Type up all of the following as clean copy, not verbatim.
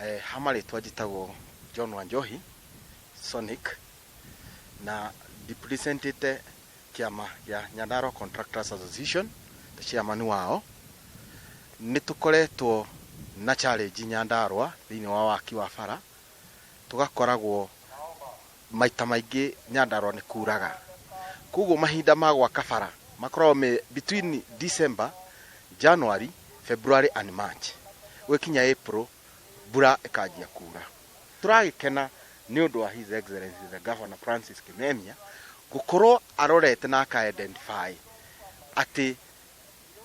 Hamarĩtwa njĩtagwo John Wanjohi Sonic na representĩte kĩama gĩa Nyandarua Contractors Association ta chairman wao. Nĩ tũkoretwo na challenge Nyandarua thĩinĩ wa waki wa bara, tugakoragwo maita maingĩ Nyandarua nĩ kuraga, koguo mahinda ma gwaka bara makoragwo me between December, January, February and March. Gwekinya April mbura ĩkanjia kura. Turagĩkena nĩ ũndũ wa His Excellency the Governor Francis Kimemia gũkorwo arorete na aka-identify atĩ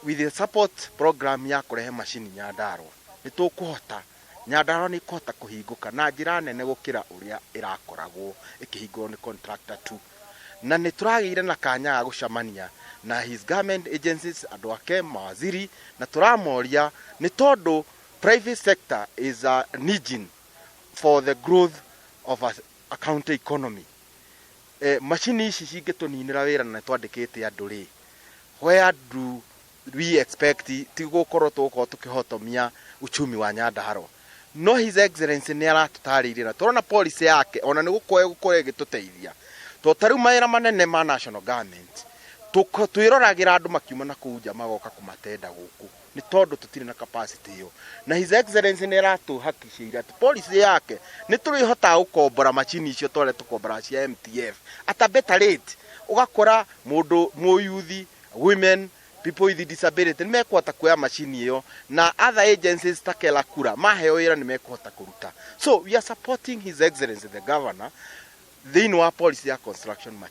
with the support program ya kũrehe macini Nyandarua nĩ tũkũhota, Nyandarua nĩ ĩkũhota kũhingũka na njĩra nene gũkĩra ũrĩa ĩrakoragwo ĩkĩhingũrwo nĩ contractor tu. Na nĩ tũragĩire na kanya ga gũcemania na his government agencies, andũ ake, mawaziri, na tũramoria nĩ tondũ private sector is a engine for the growth of a county economy. Macini ici cingĩtũninĩra wĩra na twandĩkĩte andũ rĩ, where do we expect ti gũkorwo tũkĩhotomia uchumi wa Nyandarua? No His Excellency nĩ aratũtarĩirie na tũrona policy yake ona nĩ gũkorwo ĩgĩtũteithia. Tarĩu mawĩra manene ma national government twĩroragĩra andũ makiuma na kũu nja magoka kũmatenda gũkũ nĩ tondũ tũtirĩ na capacity ĩyo. Na His Excellency nĩ aratũhakicĩire atĩ policy yake nĩ tũrĩhotaga gũkombora macini icio twarĩa tũkombora cia MTF at a better rate. Ũgakora mũndũ mũyuthi, women, people with disability nĩ mekũhota kuoya macini ĩyo, na other agencies ta Kela Kura maheo wĩra nĩ mekũhota kũruta. So we are supporting His Excellency the Governor thĩinĩ wa policy ya construction.